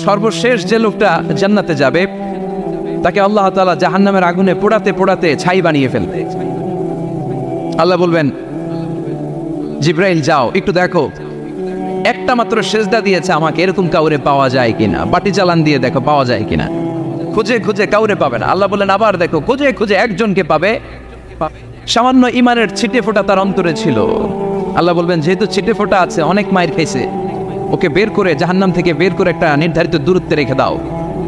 সর্বশেষ যে লোকটা জান্নাতে যাবে তাকে আল্লাহ তাআলা জাহান্নামের আগুনে পোড়াতে পোড়াতে ছাই বানিয়ে ফেলবে। আল্লাহ বলবেন, জিব্রাইল যাও একটু দেখো, একটা মাত্র সেজদা দিয়েছে আমাকে, এরকম কাউরে পাওয়া যায় কিনা, বাটি চালান দিয়ে দেখো পাওয়া যায় কিনা। খুঁজে খুঁজে কাউরে পাবে না। আল্লাহ বললেন আবার দেখো, খুঁজে খুঁজে একজনকে পাবে, সামান্য ইমানের ছিটে ফোঁটা তার অন্তরে ছিল। আল্লাহ বলবেন যেহেতু ছিটে ফোঁটা আছে, অনেক মায়ের খাইছে, ওকে বের করে জাহান্নাম থেকে বের করে একটা নির্ধারিত দূরত্বে রেখে দাও,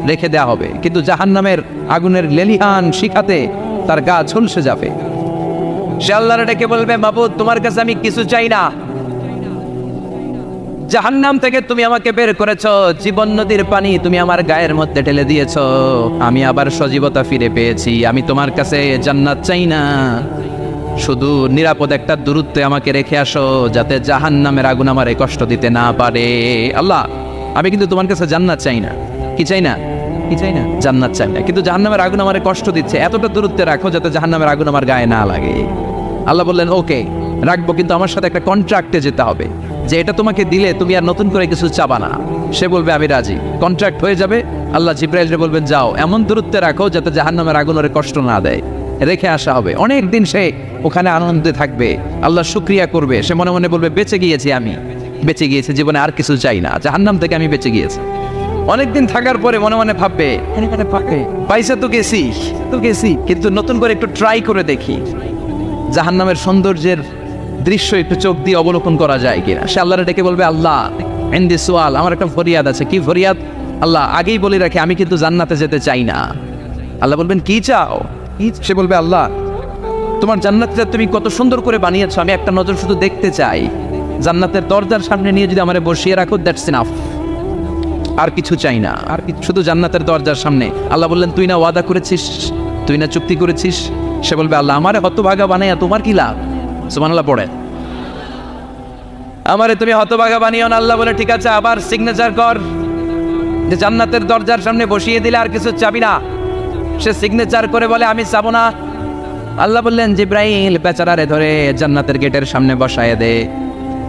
রেখে দেওয়া হবে। কিন্তু জাহান্নামের আগুনের লেলিহান শিখাতে তার গা ঝলসে যাবে। সে আল্লাহর ডেকে বলবে, মাবুদ তোমার কাছে আমি কিছু চাই না, জাহান্নাম থেকে তুমি আমাকে বের করেছো, জীবন নদীর পানি তুমি আমার গায়ের মধ্যে ঢেলে দিয়েছো, আমি আবার সজীবতা ফিরে পেয়েছি, আমি তোমার কাছে জান্নাত চাই না, শুধু নিরাপদ একটা দূরত্বে আমাকে রেখে আসো যাতে জাহান্নামের আগুন আমারে কষ্ট দিতে না পারে। আল্লাহ আমি কিন্তু তোমার কাছে জান্নাত চাই না, কি চাই না, কি চাই না, জান্নাত চাই না, কিন্তু জাহান্নামের আগুন আমারে কষ্ট দিচ্ছে, এতটা দূরত্বে রাখো যাতে জাহান্নামের আগুন আমার গায়ে না লাগে। আল্লাহ বললেন ওকে রাখবো, কিন্তু আমার সাথে একটা কন্ট্রাক্টে যেতে হবে যে এটা তোমাকে দিলে তুমি আর নতুন করে কিছু চাবা না। সে বলবে আমি রাজি, কন্ট্রাক্ট হয়ে যাবে। আল্লাহ জিব্রাইলকে বলবেন যাও এমন দূরত্বে রাখো যাতে জাহান্নামের আগুন ওরে কষ্ট না দেয়, রেখে আসা হবে। অনেক দিন সে ওখানে আনন্দে থাকবে, আল্লাহ শুকরিয়া করবে, সে মনে মনে বলবে বেঁচে গিয়েছি, আমি বেঁচে গিয়েছি, জীবনে আর কিছু চাই না, জাহান্নাম থেকে আমি বেঁচে গিয়েছি। অনেকদিন থাকার পরে মনে মনে ভাববে পাইসা তো গেছি, কিন্তু নতুন করে একটু ট্রাই করে দেখি জাহান্নামের সৌন্দর্যের দৃশ্য একটু চোখ দিয়ে অবলোকন করা যায় কিনা। সে আল্লাহরে ডেকে বলবে আল্লাহ ইনদি সুআল, আমার একটা ফরিয়াদ আছে। কি ফরিয়াদ? আল্লাহ আগেই বলে রাখি আমি কিন্তু জান্নাতে যেতে চাই না। আল্লাহ বলবেন কি চাও? সে বলবে আল্লাহ তোমার জান্নাতটা তুমি কত সুন্দর করে বানিয়েছো, আমি একটা নজর শুধু দেখতে চাই, জান্নাতের দরজার সামনে নিয়ে যদি আমারে বসিয়ে রাখো দ্যাটস ইনাফ, আর কিছু চাই না, আর শুধু জান্নাতের দরজার সামনে। আল্লাহ বললেন তুই না ওয়াদা করেছিস, তুই না চুক্তি করেছিস। সে বলবে আল্লাহ আমারে হতভাগা বানাইয়া তোমার কি লাভ? সুবহানাল্লাহ পড়ে, আমারে তুমি হতভাগা বানিও না। আল্লাহ বলে ঠিক আছে, আবার সিগনেচার কর যে জান্নাতের দরজার সামনে বসিয়ে দিলে আর কিছু চাবি না। সে সিগনেচার করে বলে আমি চাবো না। আল্লাহ বললেন জিব্রাইল বেচারারে ধরে জান্নাতের গেটের সামনে বসায় দে,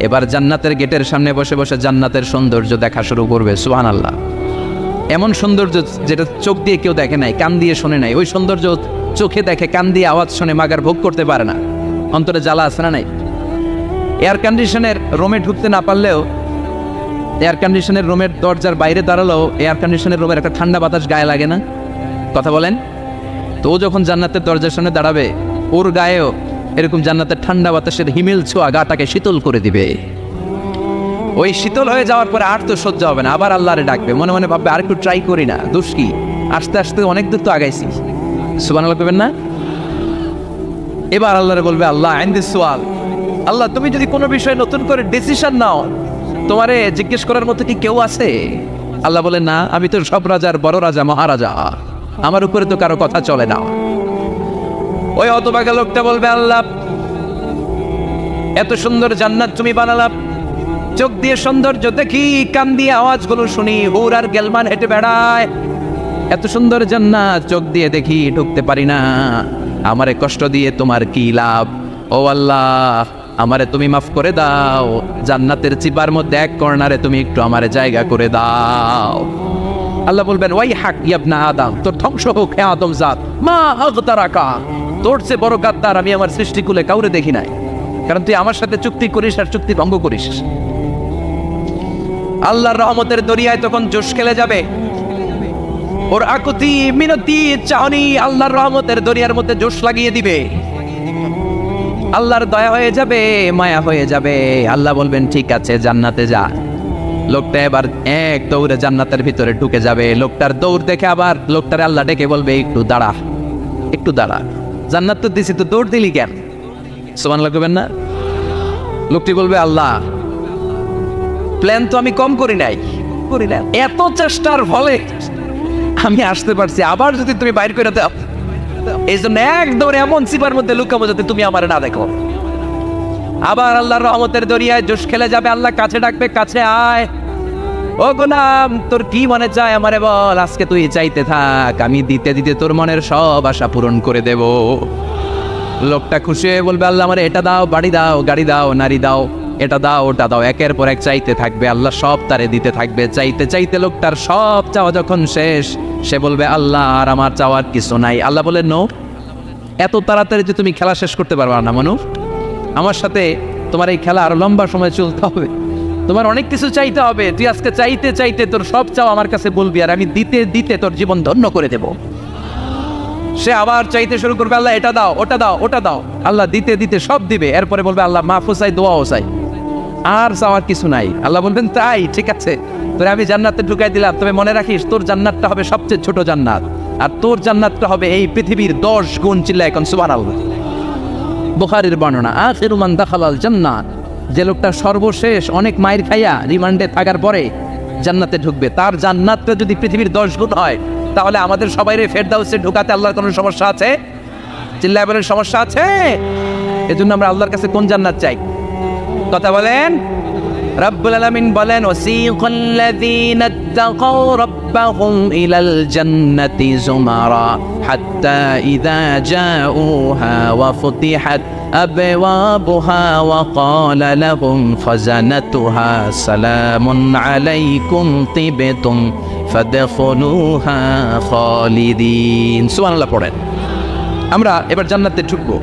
এবার জান্নাতের গেটের সামনে বসে বসে জান্নাতের সৌন্দর্য দেখা শুরু করবে। সুবহানাল্লাহ, এমন সৌন্দর্য যেটা চোখ দিয়ে কেউ দেখে নাই, কান দিয়ে শোনে নাই, ওই সৌন্দর্য চোখে দেখে, কান দিয়ে আওয়াজ শোনে, মাগার ভোগ করতে পারে না, অন্তরে জ্বালা আছে না নাই? এয়ার কন্ডিশনের রুমে ঢুকতে না পারলেও, এয়ার কন্ডিশনের রুমের দরজার বাইরে দাঁড়ালেও এয়ার কন্ডিশনের রুমের একটা ঠান্ডা বাতাস গায়ে লাগে না? কথা বলেন তো। ও যখন জান্নাতের দরজার সামনে দাঁড়াবে ওর গায়েও এরকম জান্নাতের ঠান্ডা বাতাসের হিমেল ছোঁয়া গাটাকে শীতল করে দিবে। ওই শীতল হয়ে যাওয়ার পরে আর তো সহ্য হবে না, আবার আল্লাহরে ডাকবে, মনে মনে ভাববে আর একটু ট্রাই করি না, দোষ কি, আস্তে আস্তে অনেক দূর তো আগাইছি। সুবহানাল্লাহ করবেন না? এবার আল্লাহরে বলবে আল্লাহ ইনদি সুআল, আল্লাহ তুমি যদি কোনো বিষয়ে নতুন করে ডিসিশন নাও, তোমারে জিজ্ঞেস করার মতো কি কেউ আছে? আল্লাহ বলেন না, আমি তো সব রাজার বড় রাজা, মহারাজা, আমার উপরে তো কারো কথা চলে না। ওই হতভাগা লোকটা বলবে আল্লাহ এত সুন্দর জান্নাত তুমি বানালাম, চোখ দিয়ে সৌন্দর্য দেখি, কান দিয়ে আওয়াজগুলো শুনি, হুর আর গেলমান হেঁটে বেড়ায়, এত সুন্দর জান্নাত চোখ দিয়ে দেখি, ঢুকতে পারি না, আমারে কষ্ট দিয়ে তোমার কি লাভ? ও আল্লাহ আমারে তুমি মাফ করে দাও, জান্নাতের চিপার মধ্যে এক কর্নারে তুমি একটু আমারে জায়গা করে দাও। আল্লাহ বলবেন ওয়াই হাক ইবনা আদম, তোর ধ্বংস হোক হে আদম জাত, মা আগতারাকা, তোর চেয়ে বড় গাদ্দার আমি আমার সৃষ্টিকুলে কাউরে দেখি নাই, কারণ তুই আমার সাথে চুক্তি করিস আর চুক্তি ভঙ্গ করিস। আল্লাহর রহমতের দরিয়ায় তখন জোশ খেলে যাবে, ওর আকুতি মিনতি চাহনি আল্লাহর রহমতের দরিয়ার মধ্যে জোশ লাগিয়ে দিবে, আল্লাহর দয়া হয়ে যাবে, মায়া হয়ে যাবে। আল্লাহ বলবেন ঠিক আছে জান্নাতে যা। লোকটা এবার এক দৌড়ে জান্নাতের ভিতরে ঢুকে যাবে। লোকটার দৌড় দেখে আবার লোকটারে আল্লাহ ডেকে বলবে একটু দাঁড়া, একটু দাঁড়া, জান্নাত তো দিছি, তো দৌড় দিলি কেন? সুবহানাল্লাহ করবেন না? লোকটি বলবে আল্লাহ প্ল্যান তো আমি কম করি নাই, এত চেষ্টার ফলে আমি আসতে পারছি, আবার যদি তুমি বাইর করে দাও, এই জন্য এক দৌড়ে এমন সিপার মধ্যে লুকাবো যাতে তুমি আমার না দেখো। আবার আল্লাহর রহমতের দরিয়ায় জোশ খেলে যাবে, আল্লাহ কাছে ডাকবে, কাছে আয়, ও গোলাম তোর কি মনে চায় আমারে বল, আজকে তুই চাইতে থাক, আমি দিতে দিতে তোর মনের সব আশা পূরণ করে দেব। লোকটা খুশি হয়ে বলবে আল্লাহ আমারে এটা দাও, বাড়ি দাও, গাড়ি দাও, নারী দাও, এটা দাও ওটা দাও, একের পর এক চাইতে থাকবে, আল্লাহ সব তারে দিতে থাকবে। চাইতে চাইতে লোকটার সব চাওয়া যখন শেষ, সে বলবে আল্লাহ আর আমার চাওয়ার কিছু নাই। আল্লাহ বলে নো, এত তাড়াতাড়ি যে তুমি খেলা শেষ করতে পারবা না মানুষ, আমার সাথে তোমার এই খেলা আরো লম্বা সময় চলতে হবে, তোমার অনেক কিছু চাইতে হবে। তুই আজকে চাইতে চাইতে তোর সব চাও আমার কাছে বলবি, আর আমি দিতে দিতে তোর জীবন ধন্য করে দেব। সে আবার চাইতে শুরু করবে, আল্লাহ এটা দাও ওটা দাও ওটা দাও, আল্লাহ দিতে দিতে সব দিবে। এরপরে বলবে আল্লাহ মাফও চাই দোয়াও চাই, আর চাওয়ার কিছু নাই। আল্লাহ বলবেন তাই ঠিক আছে, তোরে আমি জান্নাতে ঢুকাই দিলাম, তবে মনে রাখিস তোর জান্নাতটা হবে সবচেয়ে ছোট জান্নাত, আর তোর জান্নাতটা হবে এই পৃথিবীর 10 গুণ। চিল্লা এখন সুবহানাল্লাহ। বুখারীর বর্ণনা, আখিরু মান দাখালাল জান্নাত, যে লোকটা সর্বশেষ অনেক মায়ের খাইয়া রিমান্ডে থাকার পরে জান্নাতে ঢুকবে, তার জান্নাতটা যদি পৃথিবীর 10 গুণ হয়, তাহলে আমাদের সবাইরে ফেরদাউসে ঢুকাতে আল্লাহর কোনো সমস্যা আছে? চিল্লায় বলেন সমস্যা আছে? এজন্য আমরা আল্লাহর কাছে কোন জান্নাত চাই? কথা বলেন। রব্বুল আলামিন বলেন, ওয়াসিকাল্লাযীনা ইত্তাকাউ রাব্বাহুম ইলাল জান্নাতি যুমারা হাত্তা ইযা জাউহা ওয়া ফুতিহাত আবওয়াবুহা ওয়া ক্বালা লাহুম খাযানাতুহা সালামুন আলাইকুম তিবতুম ফাদখুলুহা খালিদিন। সুবহানাল্লাহ পড়েন। আমরা এবার জান্নাতে ঢুকবো।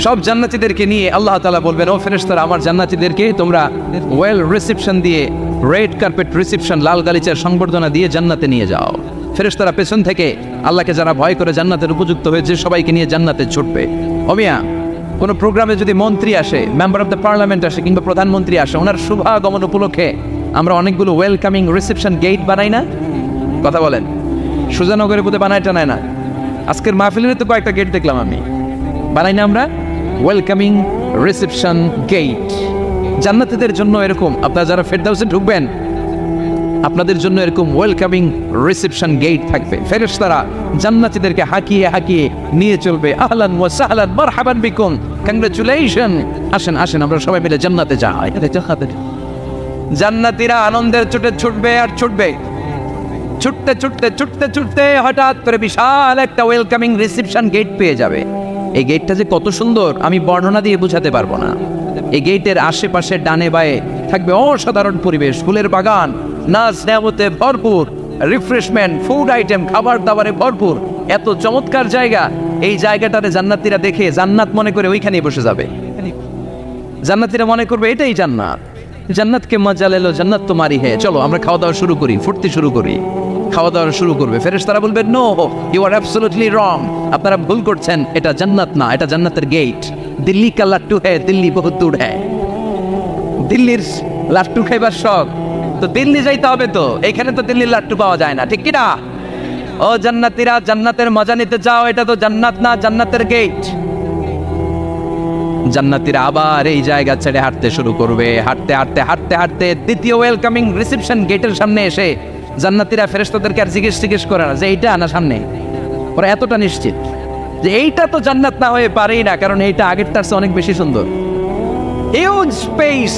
সব জান্নাতীদেরকে নিয়ে আল্লাহ তাআলা বলবেন, ও ফেরেশতারা, আমার জান্নাতীদেরকে তোমরা ওয়েল রিসেপশন দিয়ে, রেড কার্পেট রিসেপশন, লাল গালিচার সংবর্ধনা দিয়ে জান্নাতে নিয়ে যাও। ফেরেশতারা পেছন থেকে আল্লাহকে যারা ভয় করে জান্নাতের উপযুক্ত হয়েছে সবাইকে নিয়ে জান্নাতে ছুটবে। ওমিয়া, কোনো প্রোগ্রামে যদি মন্ত্রী আসে, মেম্বার অফ দ্য পার্লামেন্ট আসে, কিংবা প্রধানমন্ত্রী আসে, ওনার শুভাগমন উপলক্ষে আমরা অনেকগুলো ওয়েলকামিং রিসেপশন গেট বানাই না? কথা বলেন। সুজানগরের বুধে বানায় টানায় না? আজকের মাহফিলের তো কয়েকটা গেট দেখলাম আমি, বানাই না আমরা? Welcoming reception gate. জান্নাতীদের জন্য এরকম, আপনারা যারা ফেরদাউসে ঢুকবেন আপনাদের জন্য এরকম ওয়েলকামিং রিসেপশন গেট থাকবে। ফেরেশতারা জান্নাতীদেরকে হাঁকিয়ে হাঁকিয়ে নিয়ে চলবে, আহলান ওয়া সাহলান মারহাবান বিকুম, কংগ্রাচুলেশন, আসেন আসেন আমরা সবাই মিলে জান্নাতে যাই। জান্নাতীরা আনন্দের চোটে ছুটবে আর ছুটবে, ছুটতে ছুটতে ছুটতে ছুটতে হঠাৎ করে বিশাল একটা ওয়েলকামিং রিসেপশন গেট পেয়ে যাবে। এই গেটটা যে কত সুন্দর আমি বর্ণনা দিয়ে বোঝাতে পারবো না। এই গেটের আশেপাশে ডানে বায়ে থাকবে অসাধারণ পরিবেশ, ফুলের বাগান, নাচ নেয়ামতে ভরপুর, রিফ্রেশমেন্ট, ফুড আইটেম, খাবার দাবারে ভরপুর, এত চমৎকার জায়গা। এই জায়গাটাতে জান্নাতীরা দেখে জান্নাত মনে করে ওইখানেই বসে যাবে। জান্নাতীরা মনে করবে এটাই জান্নাত, জান্নাতকে মজা লেলো, জান্নাত তোমারই হে, চলো আমরা খাওয়া দাওয়া শুরু করি, ফুর্তি শুরু করি। খাওয়া দাওয়া শুরু করবে। ফেরেশতারা বলবে, no, you are absolutely wrong, আপনারা ভুল করছেন, এটা জান্নাত না, এটা জান্নাতের গেট। দিল্লি কা লাট্টু হ্যায়, দিল্লি বহুত দূর হ্যায়। দিল্লির লাট্টু খাইবার শখ তো দিল্লি যাইতে হবে, তো এখানে তো দিল্লির লাট্টু পাওয়া যায় না, ঠিক কিনা? ও জান্নাতীরা, জান্নাতের মজা নিতে চাও, এটা তো জান্নাত না, জান্নাতের গেট। জান্নাতীরা আবার এই জায়গা ছেড়ে হাঁটতে শুরু করবে। হাঁটতে হাঁটতে হাঁটতে হাঁটতে দ্বিতীয় ওয়েলকামিং রিসেপশন গেটের সামনে এসে জান্নাতীরা ফেরেশতাদেরকে আর জিজ্ঞেস করে না যে এইটা আনা সামনে, ওরা এতটা নিশ্চিত যে এইটা তো জান্নাত না হয়ে পারেই না, কারণ এইটা আগের তার চেয়ে অনেক বেশি সুন্দর। হিউজ স্পেস,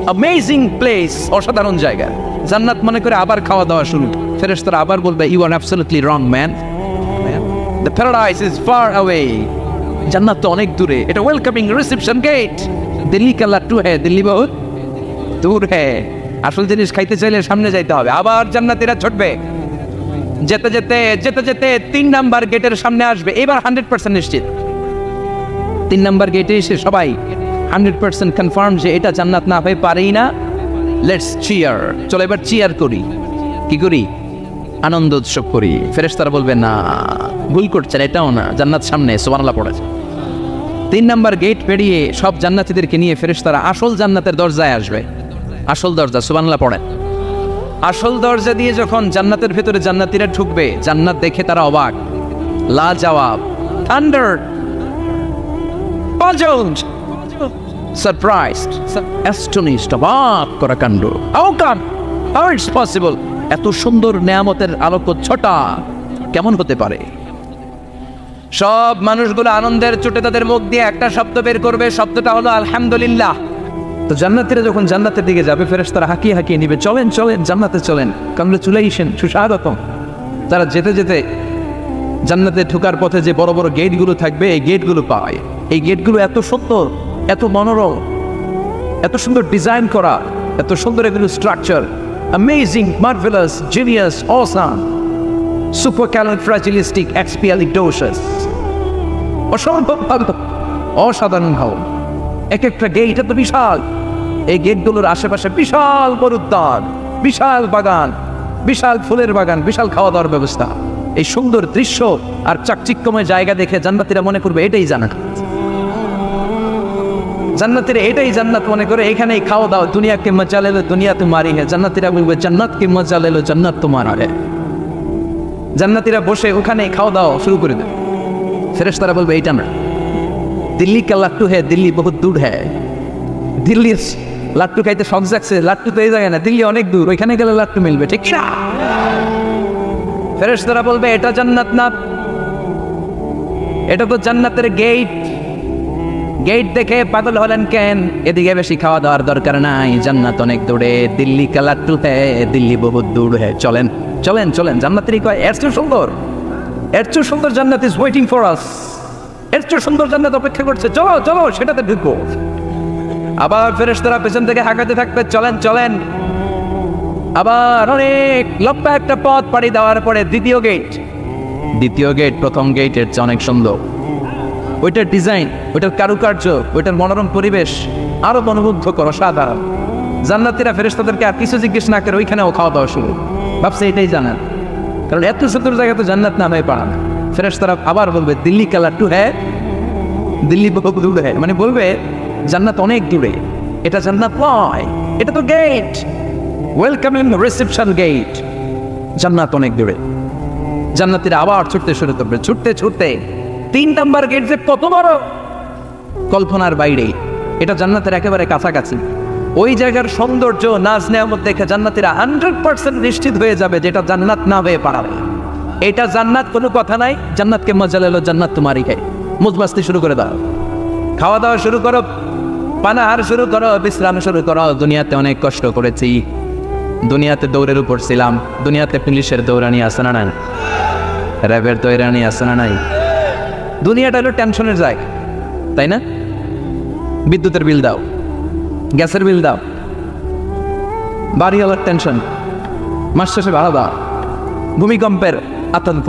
অ্যামেজিং প্লেস, অসাধারণ জায়গা। জান্নাত মনে করে আবার খাওয়া দাওয়া শুরু। ফেরেশতারা আবার বলবে, you are absolutely wrong man, the paradise is far away, জান্নাত তো অনেক দূরে, এটা ওয়েলকামিং রিসেপশন গেট। দিল্লি কা লাট্টু হ্যায়, দিল্লি বহুত দূর হ্যায়। আসল জিনিস খাইতে চাইলে সামনে যাইতে হবে। আবার জান্নাতীরা ছুটবে, যেতে যেতে যেতে যেতে 3 নাম্বার গেটের সামনে আসবে। এবার 100% নিশ্চিত, 3 নাম্বার গেটে এসে সবাই 100% কনফার্ম যে এটা জান্নাত না হয়ে পারেই না। লেটস চিয়ার, চলো এবার চিয়ার করি। কি করি? আনন্দ উৎসব করি। ফেরেশতারা বলবে, না, ভুল করছেন, এটাও না, জান্নাত সামনে। সুবহানাল্লাহ পড়েছে। 3 নাম্বার গেট পেরিয়ে সব জান্নাতীদেরকে নিয়ে ফেরেশতারা আসল জান্নাতের দরজায় আসবে। আসল দরজা, সুবহানাল্লাহ পড়েন। আসল দরজা দিয়ে যখন জান্নাতের ভেতরে জান্নাতীরা ঢুকবে, জান্নাত দেখে তারা অবাক, লাজবাব, থান্ডার, পাজলড, সারপ্রাইজড, অ্যাস্টনিশড, অবাক করা কাণ্ড। হাউ ইটস পসিবল, এত সুন্দর নেয়ামতের আলোকচ্ছটা কেমন হতে পারে? সব মানুষগুলো আনন্দের চোটে তাদের মুখ দিয়ে একটা শব্দ বের করবে, শব্দটা হলো আলহামদুলিল্লাহ। তো জান্নাতীরা যখন জান্নাতের দিকে যাবে, ফেরেশতারা হাঁকিয়ে হাঁকিয়ে নিবে, চলেন চলেন জান্নাতে চলেন, কংগ্রাচুলেশন, সুস্বাগতম। তারা যেতে যেতে জান্নাতে ঢোকার পথে যে বড় বড় গেটগুলো থাকবে, এই গেটগুলো পায়। এই গেটগুলো এত সুন্দর, এত মনোরম, এত সুন্দর ডিজাইন করা, এত সুন্দর এগুলো structure, amazing, marvellous, genius, awesome, supercalifragilisticexpialidocious, অসম্ভব ভালো, অসাধারণ ভালো। এক একটা গেট এত বিশাল, এই গেটগুলোর আশেপাশে বিশাল বড় উদ্যান, বিশাল বাগান, বিশাল ফুলের বাগান, বিশাল খাওয়া দাওয়ার ব্যবস্থা। এই সুন্দর দৃশ্য আর চাকচিক্যময় জায়গা দেখে জান্নাতীরা মনে করবে এটাই জান্নাত। জান্নাতীরা এটাই জান্নাত মনে করে, এখানেই খাওয়া দাওয়া। দুনিয়া কে মজা লে লো দুনিয়া তোমারি হ্যাঁ। জান্নাতীরা বলবে জান্নাত কে মজা লে লো জান্নাত তোমার হ্যাঁ। জান্নাতীরা বসে ওখানেই খাওয়া দাওয়া শুরু করে দেবে। ফেরেশতারা বলবে এইটা না, দিল্লি কা লাট্টু হ্যাঁ, দিল্লি বহুত দূর হ্যাঁ। দিল্লি লাট্টু খাইতে শখ জাগছে, লাট্টু তো এই জায়গায় না, দিল্লি অনেক দূর, ওইখানে গেলে লাট্টু মিলবে, ঠিক না? ফেরেশতারা বলবে এটা জান্নাত না, এটা তো জান্নাতের গেট। গেট দেখে পাগল হলেন কেন? এদিকে বেশি খাওয়া দাওয়ার দরকার নাই, জান্নাত অনেক দূরে। দিল্লি কা লাট্টু হ্যাঁ, দিল্লি বহুত দূর হ্যাঁ। চলেন চলেন চলেন। জান্নাতেরই কয় এর চেয়ে সুন্দর, এর চেয়ে সুন্দর জান্নাত ইজ ওয়েটিং ফর আস। এর চেয়ে সুন্দর জান্নাত অপেক্ষা করছে, চলো চলো সেটাতে ঢুকবো। আবার ফেরেশতারা পেছন থেকে হাঁকাতে থাকবে, চলেন চলেন। আবার অনেক লম্বা একটা পথ পাড়ি দেওয়ার পরে দ্বিতীয় গেট। দ্বিতীয় গেট প্রথম গেটের চেয়ে অনেক সুন্দর। ওইটার ডিজাইন, ওইটার কারুকার্য, ওইটার মনোরম পরিবেশ আরো মনোমুগ্ধকর, অসাধারণ। জান্নাতীরা ফেরেশতাদেরকে আর কিছু জিজ্ঞেস না করে ওইখানেও খাওয়া দাওয়া শুরু। ভাবছে এটাই জান্নাত, কারণ এত সুন্দর জায়গা তো জান্নাত না হয়ে পারে না। ফেরেশতারা আবার বলবে দিল্লি কা লাট্টু হ্যাঁ, দিল্লি বহুত দূর হ্যাঁ। মানে বলবে জান্নাত অনেক দূরে, এটা জান্নাত নয়, এটা তো গেট, ওয়েলকামিং রিসেপশন গেট। জান্নাত অনেক দূরে। জান্নাতীরা আবার ছুটতে শুরু করবে, ছুটতে ছুটতে 3 নাম্বার গেট যে কত বড়, কল্পনার বাইরে। এটা জান্নাতের একেবারে কাছাকাছি। ওই জায়গার সৌন্দর্য, নাজ নেয়ামত দেখে জান্নাতীরা 100% নিশ্চিত হয়ে যাবে যেটা জান্নাত না হয়ে পারে। এটা জান্নাত, কোনো কথা নাই। জান্নাতকে মজা লেলো জান্নাত তোমারই খাই। মুজমাস্তি শুরু করে দাও, খাওয়া দাওয়া শুরু করো, পানাহার শুরু করো, বিশ্রাম শুরু করো। দুনিয়াতে অনেক কষ্ট করেছি, দুনিয়াতে দৌড়ের উপর ছিলাম, দুনিয়াতে পুলিশের দৌড়ানি আছে না নাই, র্যাবের দৌড়ানি আছে না নাই। দুনিয়াটা হলো টেনশনের জায়গা, তাই না? বিদ্যুতের বিল দাও, গ্যাসের বিল দাও, বাড়িওয়ালার টেনশন, মাস শেষে ভাড়া দাও, ভূমিকম্পের আতঙ্ক,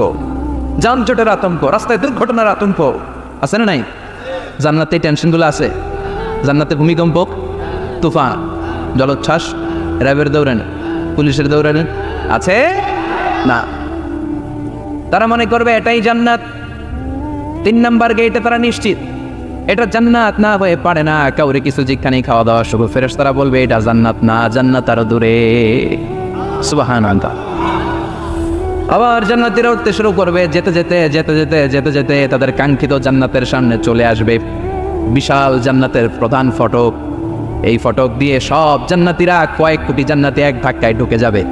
যানজটের আতঙ্ক, রাস্তায় দুর্ঘটনার আতঙ্ক আছে না নাই? জান্নাতে এই টেনশনগুলো আছে। জান্নাতে ভূমিকম্প, তুফান, জলোচ্ছ্বাস, র্যাবের দৌড়ানি, পুলিশের দৌড়ানি আছে না। তারা মনে করবে এটাই জান্নাত। 3 নাম্বার গেটে তারা নিশ্চিত এটা জান্নাত না হয়ে পারে না। কাউরে কিছু জিজ্ঞানি খাওয়া দাওয়া শুরু। ফেরেশতারা বলবে এটা জান্নাত না, জান্নাত আরো দূরে। সুবহানাল্লাহ। আবার জান্নাতীরা উঠতে শুরু করবে, যেতে যেতে যেতে যেতে যেতে যেতে তাদের কাঙ্ক্ষিত জান্নাতের সামনে চলে আসবে। বিশাল জান্নাতের প্রধান ফটক। এই ফটক দিয়ে সব জান্নাতীরা, কয়েক কোটি জান্নাতি এক ধাক্কায় ঢুকে যাবে।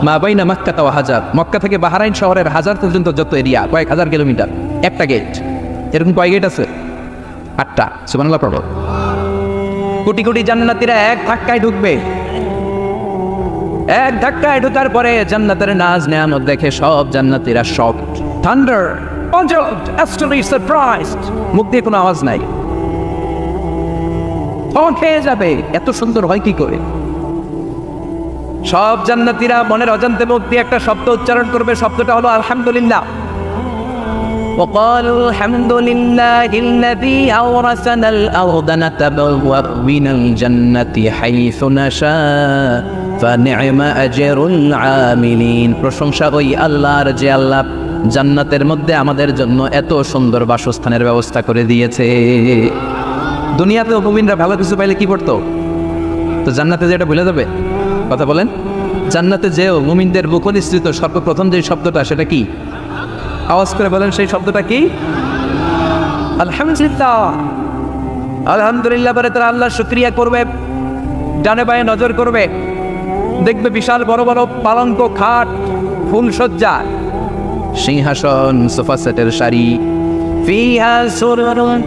মা বাইনা মক্কা ওয়া হাজার, মক্কা থেকে বাহরাইন শহরের হাজার পর্যন্ত যত এরিয়া, কয়েক হাজার কিলোমিটার, একটা গেট। এরকম কয় গেট আছে? 8টা। সুবহানাল্লাহ পড়ো। কোটি কোটি জান্নাতীরা এক ধাক্কায় ঢুকবে। এক ধাক্কায় ঢোকার পরে জান্নাতের নাজ নেয়ামত দেখে সব জান্নাতীরা shocked, thunder, puzzled, astonished, surprised। মুখ দিয়ে কোনো আওয়াজ নাই, খেয়ে যাবে। এত সুন্দর হয় কি করে? সব জান্নাতীরা মনের অজান্তে মুখ দিয়ে একটা শব্দ উচ্চারণ করবে। শব্দটা হলো আলহামদুলিল্লাহ। وقالوا الحمد لله الذي أورثنا الأرض نتبوأ من الجنة حيث نشاء فنعم أجر العاملين। প্রশংসা ওই আল্লাহর যে আল্লাহ জান্নাতের মধ্যে আমাদের জন্য এত সুন্দর বাসস্থানের ব্যবস্থা করে দিয়েছে। দুনিয়াতে মুমিনরা ভালো কিছু পাইলে কি করতো? তো জান্নাতে যেটা ভুলে যাবে। কথা বলেন। জান্নাতে যেও মুমিনদের মুখ নিঃসৃত সর্বপ্রথম যে শব্দটা, সেটা কি? আওয়াজ করে বলেন, সেই শব্দটা কি? আলহামদুলিল্লাহ। আলহামদুলিল্লাহ বলে তারা আল্লাহর শুকরিয়া করবে, ডানে বায়ে নজর করবে, দেখবে বিশাল বড় বড় পালঙ্ক, খাট, ফুলসজ্জা, সিংহাসন, সোফা সেটের সারি, ফিহা সুরুরুন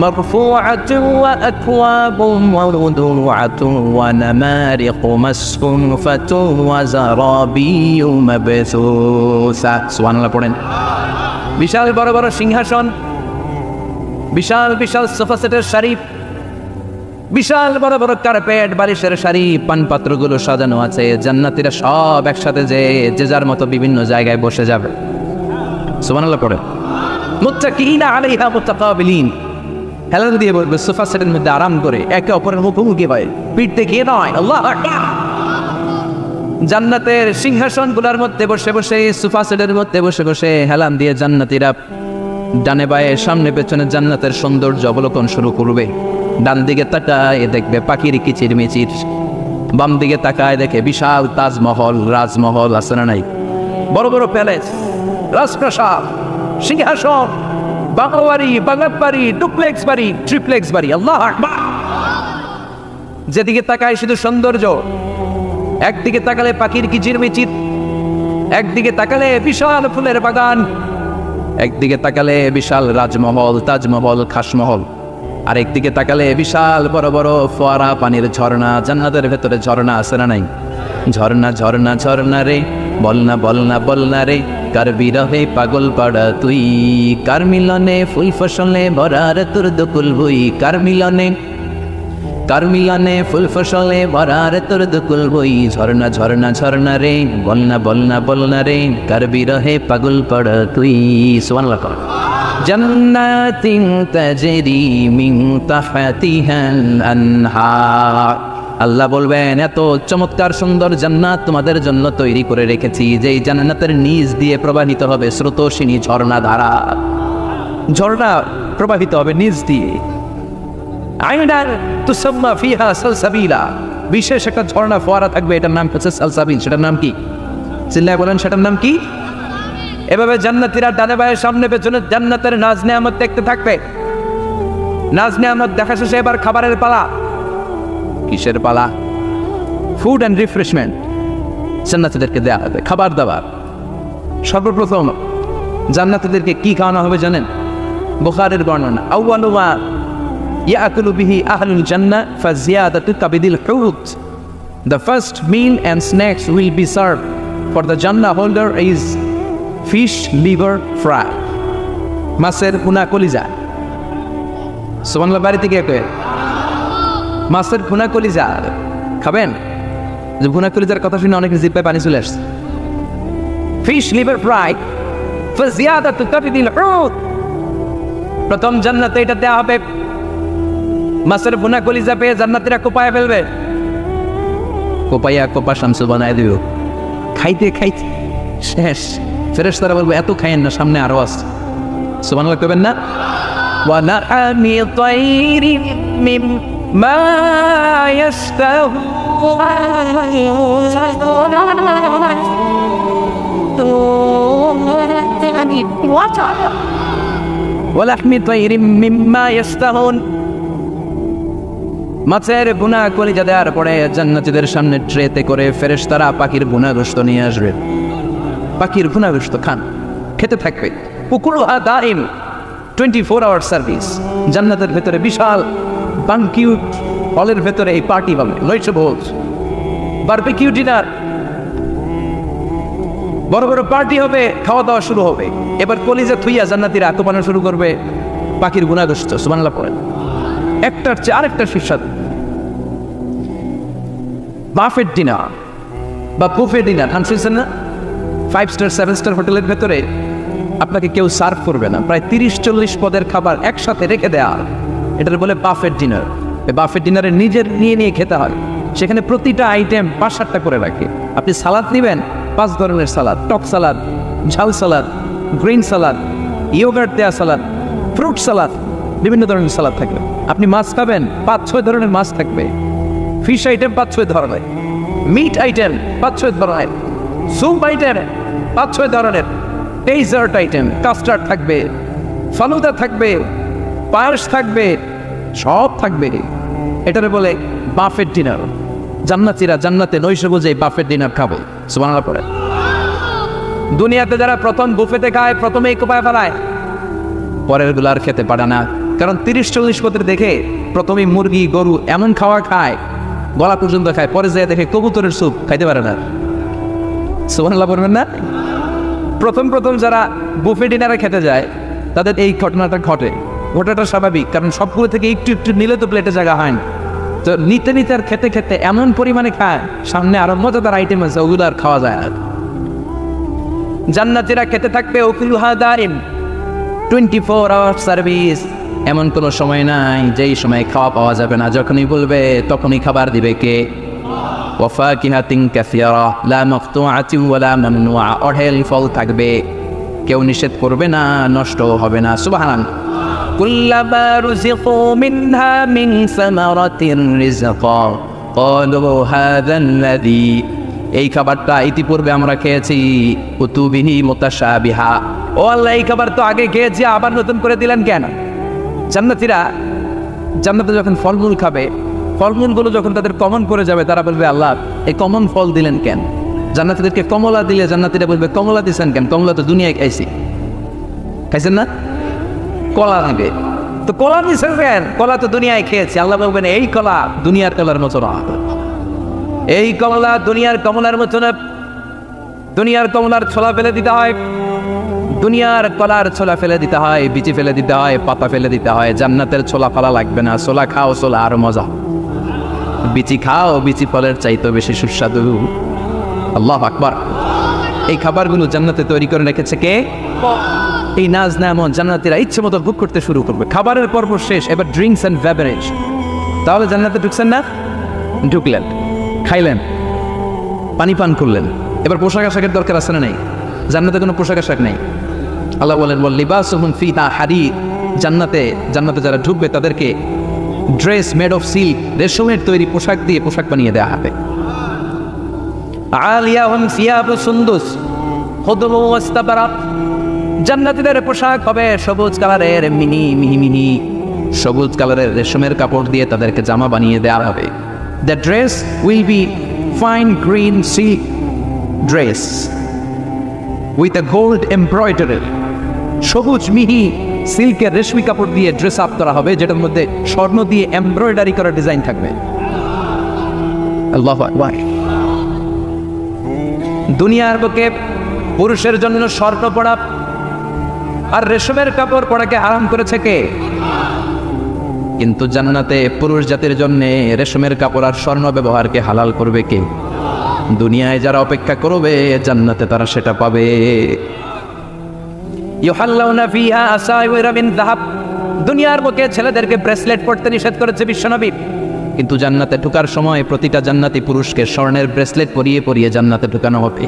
মারফুআতুন ওয়া আকওয়াবুন মাওদুআতুন ওয়া নামারিকু মাসফুফাতুন ওয়া যারাবিয়্যু মাবসুসা। সুবহানাল্লাহ পড়েন। বিশাল বড় বড় সিংহাসন, বিশাল বিশাল সোফা সেটের সারি, বিশাল বড় বড় কার্পেট, বালিশের শাড়ি, পানপাত্রগুলো সাজানো আছে। জান্নাতীরা সব একসাথে যে যার মতো বিভিন্ন জায়গায় বসে যাবে। সুবহানাল্লাহ পড়ে। মুত্তাকিনা আলাইহা মুতাকাবিলিন, হেলান দিয়ে বলবে সোফা সেটের মধ্যে আরাম করে একে অপরের মুখোমুখি হয়, পিঠ দেখিয়ে নয়। আল্লাহু আকবার। জান্নাতের সিংহাসনগুলোর মধ্যে বসে বসে, সোফা সেটের মধ্যে বসে বসে হেলান দিয়ে জান্নাতীরা ডানে বায়ে সামনে পেছনে জান্নাতের সৌন্দর্য অবলোকন শুরু করবে। ডান দিকে তাকায় দেখবে পাখির কিচিরমিচির, বাম দিকে তাকায় দেখে বিশাল তাজমহল, রাজমহল আছে না নাই, বড় বড় প্যালেস, রাজপ্রাসাদ, সিংহাসন, বাংলাবাড়ি, বাংলাবাড়ি, ডুপ্লেক্স বাড়ি, ট্রিপ্লেক্স বাড়ি। আল্লাহু আকবার। যেদিকে তাকায় শুধু সৌন্দর্য। একদিকে তাকালে পাখির কিচিরমিচির, একদিকে তাকালে বিশাল ফুলের বাগান, একদিকে তাকালে বিশাল রাজমহল, তাজমহল, খাসমহল, আর একদিকে তাকালে বিশাল বড় বড় ফোয়ারা, পানির ঝর্ণা। জান্নাতের ভেতরে ঝর্ণা আছে না নাই? ঝর্ণা ঝর্ণা ঝর্ণা রে, বলনা বলনা বলনা রে, কার বিরহে পাগল পাড়া তুই, কার মিলনে ফুল ফসলে ভরার তোর দুকুল ভুই, কার মিলনে ফুল ফসলে ভরার তোর দুকুল ভুই। ঝর্ণা ঝর্ণা ঝর্ণা রে, বলনা বলনা বলনা রে, কার বিরহে পাগল পাড়া তুই। সুবহানাল্লাহ। জান্নাতিন তাজরি মিন তাহতিহাল আনহার, আল্লাহ বলবেন এত চমৎকার সুন্দর জান্নাত তোমাদের জন্য তৈরি করে রেখেছি, যেই জান্নাতের নিচ দিয়ে প্রবাহিত হবে স্রোতস্বিনী ঝর্ণা ধারা। ঝর্ণা প্রবাহিত হবে নিচ দিয়ে। আইনার তুসাম্মা ফিহা সালসাবিলা, বিশেষ একটা ঝর্ণা ফোয়ারা থাকবে, এটার নাম হচ্ছে সালসাবিল। সেটার নাম কি? চিল্লায় বলেন, সেটার নাম কি? এভাবে জান্নাতীরা ডানে বায়ে সামনে পেছনে জান্নাতের নাজ নেয়ামত দেখতে থাকবে। নাজ নেয়ামত দেখা শেষে এবার খাবারের পালা। কিসের পালা? ফুড অ্যান্ড রিফ্রেশমেন্ট জান্নাতীদেরকে দেওয়া হবে, খাবার দাবার। সর্বপ্রথম জান্নাতীদেরকে কি খাওয়ানো হবে জানেন? বুখারীর বর্ণনা, আউয়ালু মা ইয়াকুলু বিহি আহলুল জান্নাহ ফাজিয়াদাতু কাবিদিল হুত, the first meal and snacks will be served for the Jannah holder is fish liver fry, মাছের ভুনা কলিজা। সুবহানাল্লাহ। বাড়িতে গিয়ে কয়ে মাছের ভুনা কলিজা খাবেন? যে ভুনা কলিজার কথা শুনে অনেকের জিহ্বায় পানি চলে আসছে। ফিশ লিভার ফ্রাই ফাজিয়াদাতু কাবিদিল হুত, প্রথম জান্নাতে এটা দেওয়া হবে। মাছের ভুনা কলিজা পেয়ে জান্নাতীরা কোপায় ফেলবে, কোপাইয়া কোপা শামসু বানায় দিও। খাইতে খাইতে শেষ। ফেরেশতারা বলবে এত খাইয়েন না, সামনে আরো আছে। সুবহানাল্লাহ কইবেন না? ওয়া লাহামি তাইরিন মিম্মা ইয়াশতাহু, ওয়া লাহমি তাইরিন মিম্মা ইয়াশতাহুন, মাছের ভুনা কলিজা দেওয়ার পরে জান্নাতীদের সামনে ট্রেতে করে ফেরেশতারা পাখির ভুনা গোশত নিয়ে আসবে। পাখির ভুনা গোশত খান, খেতে থাকবে। উকুলুহা দাইম, 24 আওয়ার সার্ভিস। জান্নাতের ভেতরে বিশাল বানকিউট হলের ভেতরে এই পার্টি হবে, নৈশ ভোজ, বারবিকিউ ডিনার, বড় বড় পার্টি হবে, খাওয়া দাওয়া শুরু হবে। এবার কলিজা থুইয়া জান্নাতীরা কোপানো শুরু করবে পাখির ভুনা গোশত। সুবহানাল্লাহ পড়েন। একটার চেয়ে আরেকটা সুস্বাদু। বাফেট ডিনার বা বুফে ডিনার শুনছেন না? 5 স্টার 7 স্টার হোটেলের ভেতরে আপনাকে কেউ সার্ভ করবে না, প্রায় 30-40 পদের খাবার একসাথে রেখে দেওয়া, এটার বলে বাফেট ডিনার। এই বাফেট ডিনারে নিজের নিয়ে খেতে হয়। সেখানে প্রতিটা আইটেম 5-7টা করে রাখে। আপনি সালাদ নেবেন, 5 ধরনের সালাদ, টক সালাদ, ঝাল সালাদ, গ্রিন সালাদ, ইয়োগার্ট দেওয়া সালাদ, ফ্রুট সালাদ, বিভিন্ন ধরনের সালাদ থাকবে। আপনি মাছ খাবেন, 5-6 ধরনের মাছ থাকবে। ফিশ আইটেম 5-6 ধরনের, মিট আইটেম 5-6 ধরনের, স্যুপ আইটেম 5-6 ধরনের, ডেজার্ট আইটেম, কাস্টার্ড থাকবে, ফালুদা থাকবে, পায়েস থাকবে, সব থাকবে। এটারে বলে বাফেট ডিনার। জান্নাতীরা জান্নাতে নৈশ ভোজে বাফেট ডিনার খাবে। সুবহানাল্লাহ পড়ে। দুনিয়াতে যারা প্রথম বুফেতে খায়, প্রথমেই কোপায় ফেলায়, পরের গুলো আর খেতে পারে না। কারণ 30-40 পদের দেখে প্রথমেই মুরগি গরু এমন খাওয়া খায়, গলা পর্যন্ত খায়, পরে যায় দেখে কবুতরের স্যুপ খাইতে পারে না। সুবহানাল্লাহ পড়বেন না? প্রথম যারা বুফে ডিনারে খেতে যায় তাদের এই ঘটনাটা ঘটে। ঘটাটা স্বাভাবিক, কারণ সবগুলো থেকে একটু একটু নিলে তো প্লেটে জায়গা হয় না। তো নিতে নিতে আর খেতে খেতে এমন পরিমাণে খায়, সামনে আরো মজাদার আইটেম আছে, ওগুলো আর খাওয়া যায় না। জান্নাতীরা খেতে থাকবে উকুলুহা দাইম, 24 আওয়ার সার্ভিস। এমন কোনো সময় নাই যেই সময় খাওয়া পাওয়া যাবে না, যখনই বলবে তখনই খাবার দিবে কে? ওয়াফাকিহাতিন কাসীরা লা মাকতুআতিন ওয়ালা মামনুআ, অঢেল ফল থাকবে, কেউ নিষেধ করবে না, নষ্ট হবে না। সুবহানাল্লাহ। কুল্লামা রুযিকু মিনহা মিন সামারাতির রিজকা ক্বালু হাযাল্লাযী, এই খাবারটা ইতিপূর্বে আমরা খেয়েছি, উতুবিহি মুতাশাবিহা, ও আল্লাহ এই খাবার তো আগে খেয়েছি, আবার নতুন করে দিলেন কেন? জান্নাতীরা জান্নাতে যখন ফলমূল খাবে, ফলমূলগুলো যখন তাদের কমন পড়ে যাবে, তারা বলবে আল্লাহ এই কমন ফল দিলেন কেন? জান্নাতীদেরকে কমলা দিলে জান্নাতীরা বলবে কমলা দিছেন কেন? কমলা তো দুনিয়ায় খাইছি, খাইছেন না? কলা আগে তো কলা দিছেন কেন? কলা তো দুনিয়ায় খেয়েছি। আল্লাহ বলবেন এই কলা দুনিয়ার কলার মতো না, এই কমলা দুনিয়ার কমলার মতো না। দুনিয়ার কমলার ছোলা ফেলে দিতে হয়, দুনিয়ার কলার ছোলা ফেলে দিতে হয়, বিচি ফেলে দিতে হয়, পাতা ফেলে দিতে হয়। জান্নাতের ছোলা ফেলা লাগবে না, ছোলা খাও, ছোলা আর মজা। বিচি খাও, বিচি ফলের চাইতে বেশি সুস্বাদু। আল্লাহু আকবার। এই খাবারগুলো জান্নাতে তৈরি করে রেখেছে কে? এই নাজ নেমন জান্নাতীরা ইচ্ছে মতো ভোগ করতে শুরু করবে। খাবারের পর্ব শেষ, এবার ড্রিঙ্কস এন্ড বেভারেজ। তাহলে জান্নাতে ঢুকছেন না? ঢুকলেন, খাইলেন, পানি পান করলেন, এবার পোশাক আশাকের দরকার আছে না? নেই। জান্নাতে কোনো পোশাক আশাক নেই। আল্লাহ বলেন ওয়াল লিবাসুহুম ফিহা হারির, জান্নাতে যারা ঢুকবে তাদেরকে ড্রেস মেড অফ সিল্ক, রেশমের তৈরি পোশাক দিয়ে পোশাক বানিয়ে দেওয়া হবে। আলিয়াহুম সিয়াবু সুন্দুস খুদরু ওয়াস্তাবরাক, জান্নাতীদের পোশাক হবে সবুজ কালারের, মিহি সবুজ কালারের রেশমের কাপড় দিয়ে তাদেরকে জামা বানিয়ে দেওয়া হবে। The dress will be fine green silk dress with a gold embroidery, সবুজ মিহি সিল্কের রেশমি কাপড় দিয়ে ড্রেস আপ করা হবে, যেটার মধ্যে স্বর্ণ দিয়ে এমব্রয়ডারি করা ডিজাইন থাকবে। আল্লাহু আকবার। দুনিয়ার বুকে পুরুষের জন্য স্বর্ণ পরা আর রেশমের কাপড় পরাকে হারাম করেছে কে? কিন্তু জান্নাতে পুরুষ জাতির জন্য রেশমের কাপড় আর স্বর্ণ ব্যবহারকে হালাল করবে কে? দুনিয়ায় যারা অপেক্ষা করবে, জান্নাতে তারা সেটা পাবে। ইউহাল্লাউনা ফিহা আসাইওয়ারা মিন যাহাব, দুনিয়ার বুকে ছেলেদেরকে ব্রেসলেট পরতে নিষেধ করেছে বিশ্বনবী, কিন্তু জান্নাতে ঢোকার সময় প্রতিটা জান্নাতি পুরুষকে স্বর্ণের ব্রেসলেট পরিয়ে পরিয়ে জান্নাতে ঢোকানো হবে।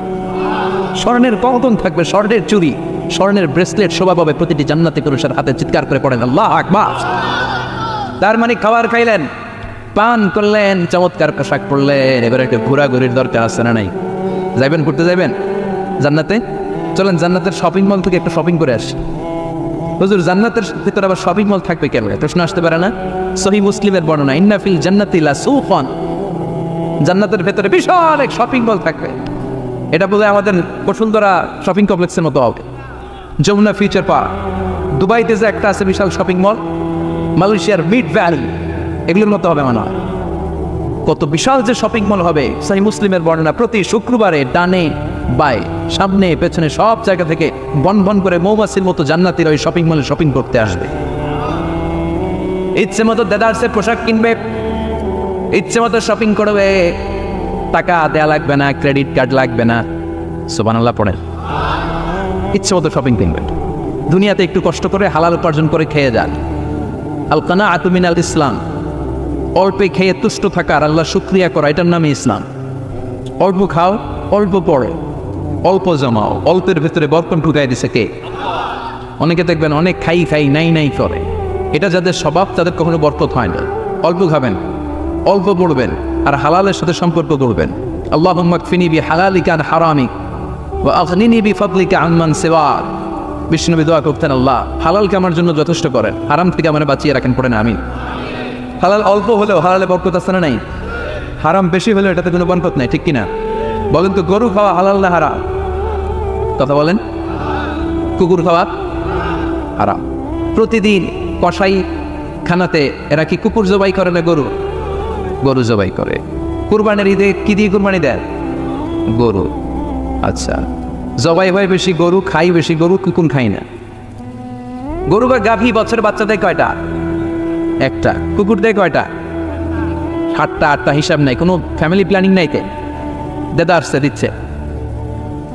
স্বর্ণের কঙ্কন থাকবে, স্বর্ণের চুড়ি, স্বর্ণের ব্রেসলেট শোভা পাবে প্রতিটি জান্নাতি পুরুষের হাতে। চিৎকার করে পড়েন আল্লাহু আকবার। তার মানে খাবার খাইলেন, পান করলেন, চমৎকার পোশাক পরলেন, এবার একটা ঘোরাঘুরির দরকার আছে না নাই? যাইবেন, ঘুরতে যাইবেন জান্নাতে? চলেন জান্নাতের শপিং মল থেকে একটু শপিং করে আসি। হুজুর জান্নাতের ভিতরে আবার শপিং মল থাকবে কেন? প্রশ্ন আসতে পারে না? সহিহ মুসলিমের বর্ণনা, ইন্না ফিল জান্নাতি লাসুকান, জান্নাতের ভেতরে বিশাল এক শপিং মল থাকবে। এটা বোধহয় আমাদের বসুন্ধরা শপিং কমপ্লেক্সের মতো হবে, যমুনা ফিউচার পার্ক, দুবাইতে যে একটা আছে বিশাল শপিং মল, মালয়েশিয়ার মিড ভ্যালি, এগুলোর মতো হবে মনে হয়। কত বিশাল যে শপিং মল হবে। সহিহ মুসলিমের বর্ণনা, প্রতি শুক্রবারে ডানে বাই সামনে পেছনে সব জায়গা থেকে বন বন করে মৌমাছির মতো জান্নাতীরা ওই শপিং মলে শপিং করতে আসবে। ইচ্ছে মতো দেদারসের পোশাক কিনবে, ইচ্ছে মতো শপিং করবে, টাকা দেয়া লাগবে না, ক্রেডিট কার্ড লাগবে না। সুবহানাল্লাহ পড়েন। ইচ্ছে মতো শপিং কিনবে। দুনিয়াতে একটু কষ্ট করে হালাল উপার্জন করে খেয়ে যান। আল কানাআতু মিনাল ইসলাম, অল্পে খেয়ে তুষ্ট থাকা আর আল্লাহ শুকরিয়া করা, এটার নামই ইসলাম। অল্প খাও, অল্প পড়ো, অল্প জমাও, অল্পের ভেতরে বরকত ঢুকাই দিছে কে? অনেকে দেখবেন অনেক খাই নাই করে, এটা যাদের স্বভাব তাদের কখনো বরকত হয় না। অল্প খাবেন, অল্প পড়বেন, আর হালালের সাথে সম্পর্ক করবেন। আল্লাহুম্মা কফিনি বিহালালিকা আন হারামিক ওয়া আগনিনি বিফাদলিকা আম্মান সিওয়াক। বিষ্ণুনবী দোয়া করতেন, আল্লাহ হালালকে আমার জন্য যথেষ্ট করেন, হারাম থেকে আমার বাঁচিয়ে রাখেন। পড়েন আমিন। হালাল অল্প হলেও হালালে বরকত আছে না নাই? হারাম বেশি হলেও এটাতে কোনো বরকত নাই, ঠিক কিনা? বলেন তো, গরু খাওয়া হালাল না হারাম? কথা বলেন। কুকুর খাওয়া হারাম। প্রতিদিন কসাই খানাতে এরা কি কুকুর জবাই করে না গরু? গরু জবাই করে। কুরবানির ঈদে কি দিয়ে কুরবানি দেন? গরু। আচ্ছা, জবাই হয় বেশি গরু, খাই বেশি গরু, কুকুর খাই না। গরু বা গাভী বছর বাচ্চা দেয় কয়টা? একটা। কুকুর দেয় কয়টা? খাট্টা আটটা হিসাব নাই, কোনো ফ্যামিলি প্ল্যানিং নাই, কে দেদা আসছে দিচ্ছে।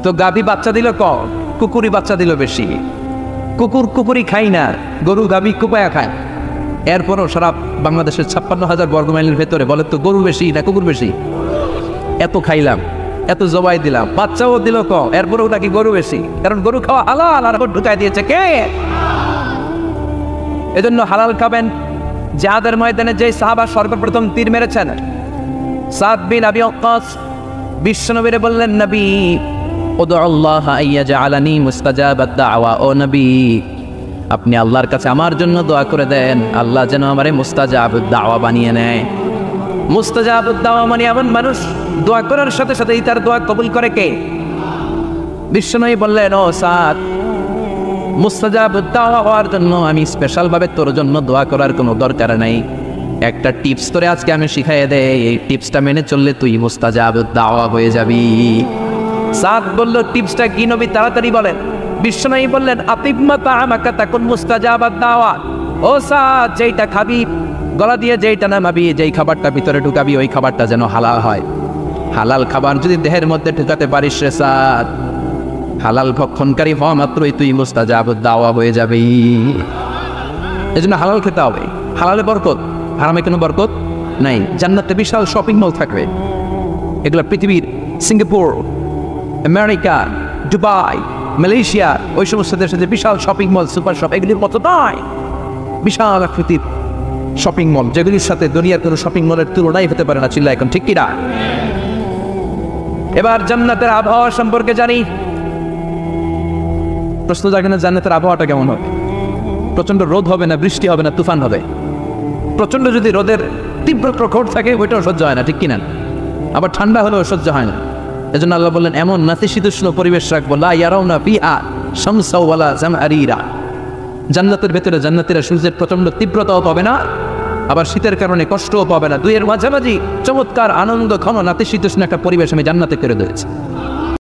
তো গাভী বাচ্চা দিল কম, কুকুরি বাচ্চা দিল বেশি। কুকুরি খাই না, গরু গাভী কুপায়া খায়। এরপরও সারা বাংলাদেশের 56,000 বর্গমাইলের ভেতরে বলে তো গরু বেশি না কুকুর বেশি? এত খাইলাম, এত জবাই দিলাম, বাচ্চাও দিল কম, এরপরেও নাকি গরু বেশি। কারণ গরু খাওয়া হালাল, আর ঢুকাই দিয়েছে কে? এজন্য হালাল খাবেন। জিহাদের ময়দানে যে সাহাবা সর্বপ্রথম তীর মেরেছেন, সাদ বিন আবি ওয়াক্কাস, বিশ্বনবীরে বললেন, নবী উদউল্লাহ আইয়াজআলানি মুস্তাজাবাদ দাওয়া, ও নবী আপনি আল্লাহর কাছে আমার জন্য দোয়া করে দেন, আল্লাহ যেন আমারে মুস্তাজাবুদ দাওয়া বানিয়ে নেয়। মুস্তাজাবুদ দাওয়া মানে এমন মানুষ দোয়া করার সাথে সাথেই তার দোয়া কবুল করে কে? বিশ্বনবী বললেন, ও সাদ, মুস্তাজাবুদ দাওয়া হওয়ার জন্য আমি স্পেশাল ভাবে তোর জন্য দোয়া করার কোনো দরকার নাই। একটা টিপস তোরে আজকে আমি শিখাইয়ে দেই, এই টিপসটা মেনে চললে তুই মুস্তাজাবুদ দাওয়া হয়ে যাবি। সাদ বলল, টিপসটা কি নবী? তাড়াতাড়ি বলেন। বিশ্বনবী বললেন, আতিম্মা তাআমাকা তাকুন মুস্তাজাবাদ দাওয়া। ও সাদ, যেইটা খাবি, গলা দিয়ে যেইটা নামাবি, যেই খাবারটা ভিতরে ঢুকাবি, ওই খাবারটা যেন হালাল হয়। হালাল খাবার যদি দেহের মধ্যে ঢুকাতে পারিস রে সাদ, হালাল ভক্ষণকারী হওয়া মাত্রই তুই মুস্তাজাবুদ দাওয়া হয়ে যাবি। এজন্য হালাল খেতে হবে। হালালে বরকত, হারামে কোনো বরকত নাই। জান্নাতে বিশাল শপিং মল থাকবে, এগুলো পৃথিবীর সিঙ্গাপুর, আমেরিকা, দুবাই, মালয়েশিয়া, ওই সমস্ত দেশে বিশাল শপিং মল, সুপার শপ, এগুলির মতো নয়। বিশাল আকৃতির শপিং মল, যেগুলির সাথে দুনিয়ার কোনো শপিং মলের তুলনাই হতে পারে না। চিল্লা এখন ঠিক কিনা? এবার জান্নাতের আবহাওয়া সম্পর্কে জানি। প্রশ্ন জাগে না, জান্নাতের আবহাওয়াটা কেমন হবে? প্রচন্ড রোদ হবে না, বৃষ্টি হবে না, তুফান হবে? প্রচন্ড যদি রোদের তীব্র প্রখর থাকে, ওইটাও সহ্য হয় না, ঠিক কিনা? আবার ঠান্ডা হলেও সহ্য হয় না। এজন্য আল্লাহ বললেন, এমন নাতিশীতোষ্ণ পরিবেশ রাখবো, লা ইয়ারাউনা ফিহা শামসা ওয়ালা জামহারিরা। জান্নাতের ভেতরে জান্নাতীরা সূর্যের প্রচন্ড তীব্রতাও পাবে না, আবার শীতের কারণে কষ্টও পাবে না। দুইয়ের মাঝামাঝি চমৎকার আনন্দ ঘন নাতিশীতোষ্ণ একটা পরিবেশ আমি জান্নাতে করে দিয়েছি।